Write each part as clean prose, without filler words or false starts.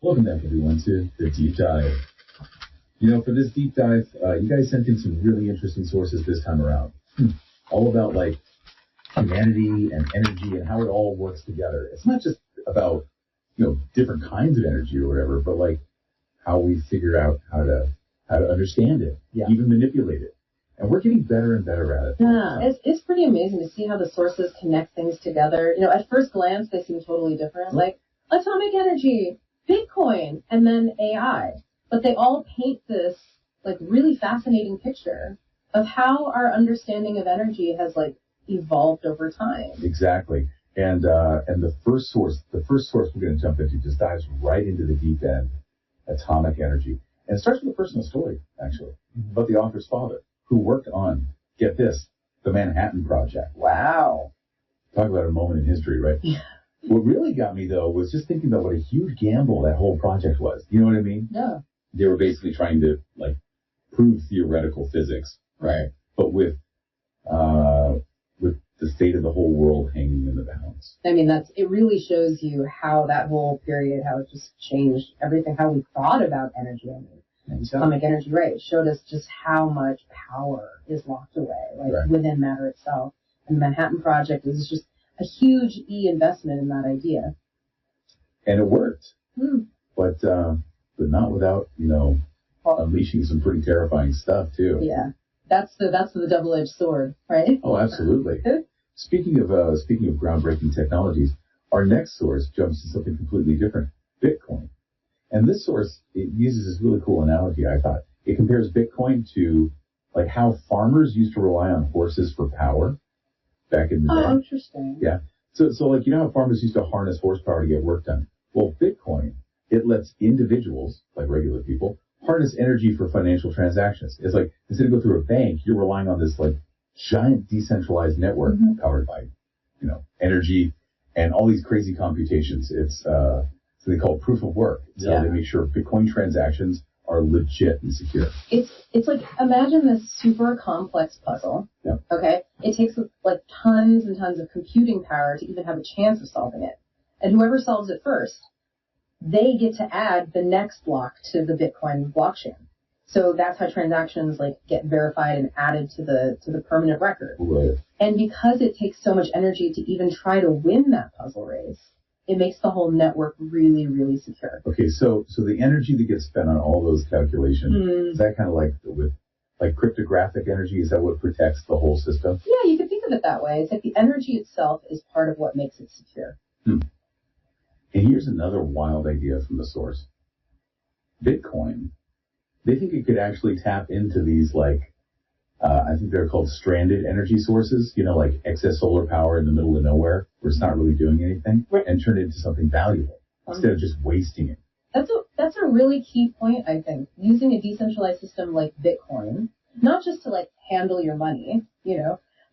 Welcome back, everyone, to the deep dive. For this deep dive, you guys sent in some really interesting sources this time around. All about, like, humanity and energy and how it all works together. It's not just about, different kinds of energy or whatever, but, like, how we figure out how to understand it, even manipulate it. And we're getting better and better at it. Yeah, it's pretty amazing to see how the sources connect things together. At first glance, they seem totally different, like atomic energy, Bitcoin, and then AI. But they all paint this, like, really fascinating picture of how our understanding of energy has, like, evolved over time. Exactly. And the first source we're going to jump into just dives right into the deep end, atomic energy. And it starts with a personal story, actually, about the author's father, who worked on, get this, the Manhattan Project. Wow. Talk about a moment in history, right? Yeah. What really got me, though, was just thinking about what a huge gamble that whole project was. You know what I mean? Yeah. They were basically trying to, like, prove theoretical physics, right? But with the state of the whole world hanging in the balance. I mean, it really shows you how that whole period, how it just changed everything, how we thought about energy. I mean, atomic energy, right? It showed us just how much power is locked away, within matter itself. And the Manhattan Project is just a huge investment in that idea. And it worked. But not without, unleashing some pretty terrifying stuff, too. Yeah. That's the double-edged sword, right? Oh, absolutely. Speaking of groundbreaking technologies, our next source jumps to something completely different, Bitcoin. And this source, it uses this really cool analogy, I thought. It compares Bitcoin to, like, how farmers used to rely on horses for power back in the day. Oh, interesting. Yeah. So like, how farmers used to harness horsepower to get work done? Well, Bitcoin, it lets individuals, like regular people, harness energy for financial transactions. It's like, instead of go through a bank, you're relying on this, like, giant decentralized network powered by, energy and all these crazy computations. It's something called proof of work. It's how they make sure Bitcoin transactions are legit and secure. It's like, imagine this super complex puzzle. Yeah. Okay? It takes, like, tons and tons of computing power to even have a chance of solving it. And whoever solves it first, they get to add the next block to the Bitcoin blockchain. So that's how transactions, like, get verified and added to the permanent record. Right. And because it takes so much energy to even try to win that puzzle race, it makes the whole network really, really secure. Okay, so the energy that gets spent on all those calculations, is that kind of like cryptographic energy? Is that what protects the whole system? Yeah, you could think of it that way. It's like the energy itself is part of what makes it secure. And here's another wild idea from the source. Bitcoin, they think it could actually tap into these, like, I think they're called stranded energy sources, like excess solar power in the middle of nowhere where it's not really doing anything, and turn it into something valuable instead of just wasting it. That's a really key point, I think. Using a decentralized system like Bitcoin, not just to, like, handle your money,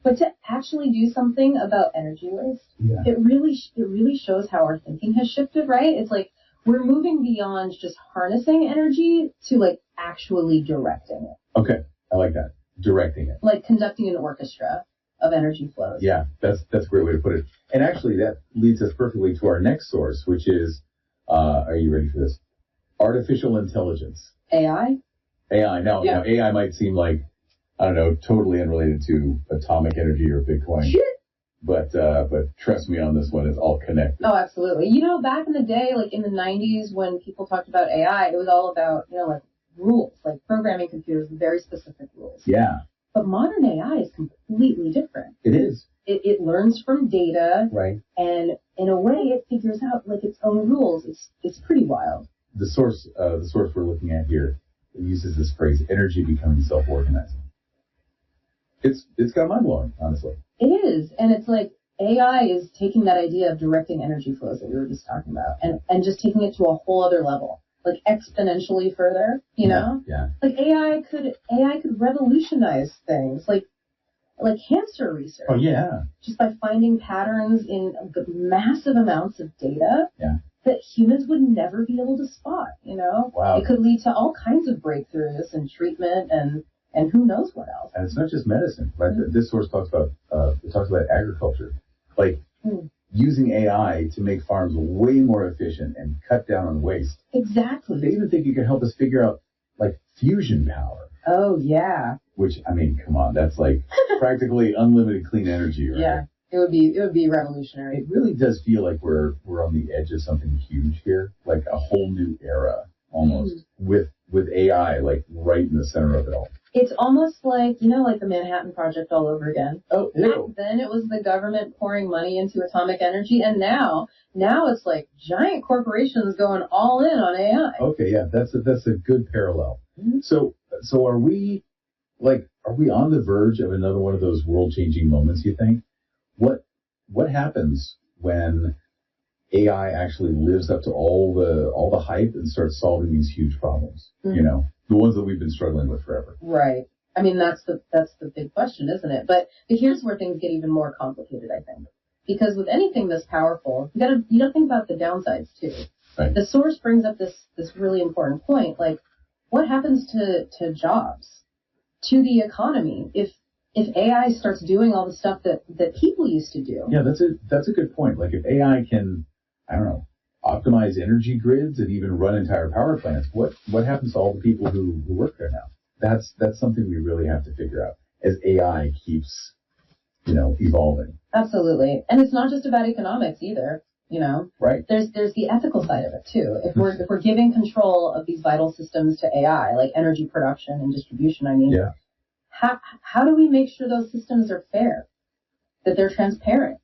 but to actually do something about energy waste. Yeah. It really shows how our thinking has shifted, right? It's like we're moving beyond just harnessing energy to, like, actually directing it. Okay, I like that. Directing it. Like conducting an orchestra of energy flows. Yeah, that's a great way to put it. And actually, that leads us perfectly to our next source, which is, are you ready for this? Artificial intelligence. AI? AI. Now, AI might seem like, I don't know, totally unrelated to atomic energy or Bitcoin. Sure. But trust me on this one, it's all connected. Oh, absolutely. Back in the day, like in the 90s, when people talked about AI, it was all about, like, rules, like programming computers with very specific rules. Yeah. But modern AI is completely different. It is. It learns from data. Right. And in a way, it figures out, like, its own rules. It's pretty wild. The source we're looking at here uses this phrase, energy becoming self-organizing. It's kind of mind-blowing, honestly. It is. And it's like AI is taking that idea of directing energy flows that we were just talking about and just taking it to a whole other level, like exponentially further, know? Yeah. Like AI could revolutionize things, like cancer research. Oh, yeah. Just by finding patterns in the massive amounts of data that humans would never be able to spot, Wow. It could lead to all kinds of breakthroughs in treatment and who knows what else. And it's not just medicine, right? This source talks about agriculture. Like, using AI to make farms way more efficient and cut down on waste. Exactly. They even think it can help us figure out like fusion power. Oh yeah. Which, I mean, come on, that's like practically unlimited clean energy, right? Yeah, it would be revolutionary. It really does feel like we're on the edge of something huge here, like a whole new era almost with AI like right in the center of it all. It's almost like, like the Manhattan Project all over again. Oh, ew. Back then it was the government pouring money into atomic energy, and now it's like giant corporations going all in on AI. Okay, yeah, that's a good parallel. Mm-hmm. So are we on the verge of another one of those world-changing moments, you think? What happens when AI actually lives up to all the hype and starts solving these huge problems? Mm-hmm. The ones that we've been struggling with forever. Right. I mean, that's the big question, isn't it? But here's where things get even more complicated, I think. Because with anything this powerful, you gotta think about the downsides too. Right. The source brings up this really important point, like what happens to jobs, to the economy if AI starts doing all the stuff that people used to do? Yeah, that's a good point. Like if AI can, I don't know, optimize energy grids and even run entire power plants, what happens to all the people who work there now? That's something we really have to figure out as AI keeps, evolving. Absolutely. And it's not just about economics either, Right. There's the ethical side of it too. If we're giving control of these vital systems to AI, like energy production and distribution, yeah. How do we make sure those systems are fair, that they're transparent,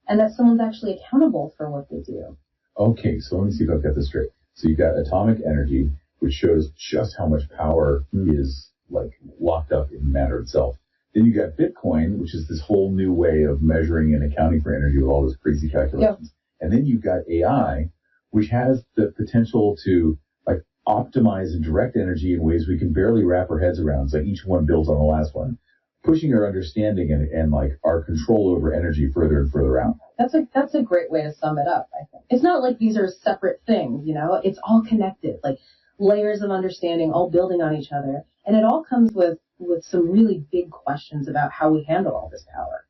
and that someone's actually accountable for what they do? Okay, so let me see if I've got this straight. So you've got atomic energy, which shows just how much power is like locked up in matter itself. Then you got Bitcoin, which is this whole new way of measuring and accounting for energy with all those crazy calculations. Yep. And then you've got AI, which has the potential to like optimize and direct energy in ways we can barely wrap our heads around. It's like each one builds on the last one, pushing our understanding and like our control over energy further and further out. That's a great way to sum it up, I think. It's not like these are separate things, it's all connected, like layers of understanding all building on each other. And it all comes with some really big questions about how we handle all this power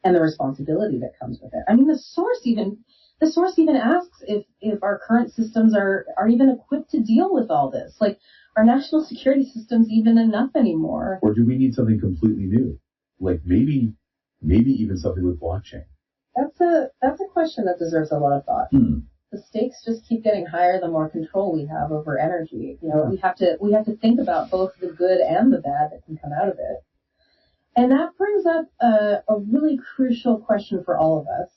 and the responsibility that comes with it. I mean, the source even asks if our current systems are even equipped to deal with all this. Like, are national security systems even enough anymore? Or do we need something completely new? Like maybe even something with blockchain. That's a question that deserves a lot of thought. The stakes just keep getting higher the more control we have over energy. We have to think about both the good and the bad that can come out of it. And that brings up a really crucial question for all of us.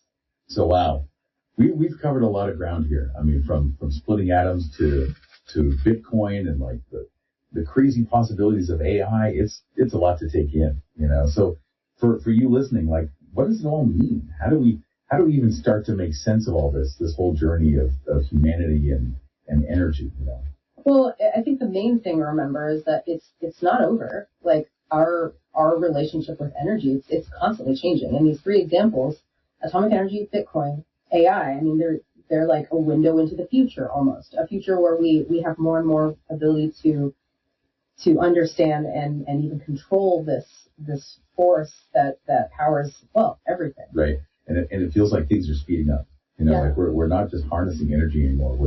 So wow, we've covered a lot of ground here. I mean, from splitting atoms to Bitcoin and like the crazy possibilities of AI. It's a lot to take in, So for you listening, like, what does it all mean? How do we even start to make sense of all this whole journey of humanity and energy, Well, I think the main thing to remember is that it's not over. Like our relationship with energy, it's constantly changing. And these three examples, atomic energy, Bitcoin, AI, I mean, they're like a window into the future almost. A future where we have more and more ability to understand and even control this force that powers, well, everything. Right. And it feels like things are speeding up. Like we're not just harnessing energy anymore.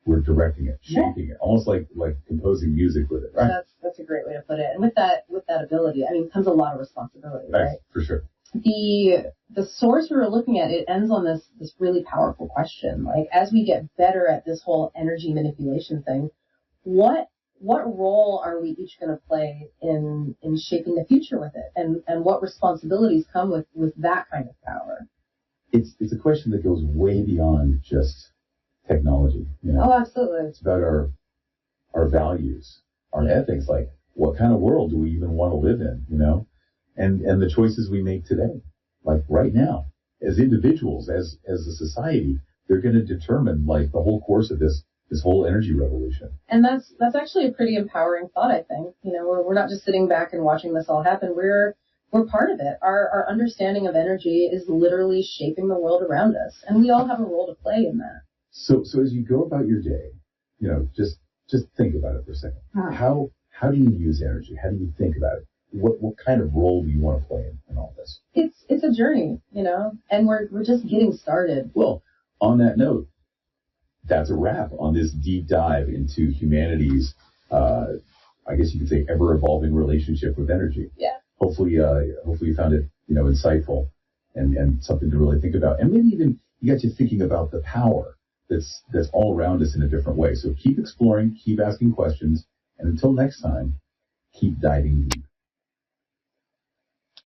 We're directing it, shaping it, almost like composing music with it. Right. That's a great way to put it. And with that ability, I mean, comes a lot of responsibility, right? For sure. The source we were looking at, it ends on this really powerful question. Like, as we get better at this whole energy manipulation thing, what role are we each going to play in shaping the future with it? And what responsibilities come with that kind of power? It's a question that goes way beyond just technology. Oh, absolutely. It's about our values, our ethics, like what kind of world do we even want to live in, and the choices we make today, like right now, as individuals, as a society, they're going to determine like the whole course of this whole energy revolution. And that's actually a pretty empowering thought, I think. We're not just sitting back and watching this all happen. We're part of it. Our understanding of energy is literally shaping the world around us, and we all have a role to play in that. So as you go about your day, just think about it for a second. How do you use energy? How do you think about it? what kind of role do you want to play in all this? It's a journey, and we're just getting started. Well, on that note, that's a wrap on this deep dive into humanity's, I guess you could say, ever-evolving relationship with energy. Yeah. Hopefully you found it, insightful and something to really think about. And maybe even you got you thinking about the power that's all around us in a different way. So keep exploring, keep asking questions, and until next time, keep diving deep.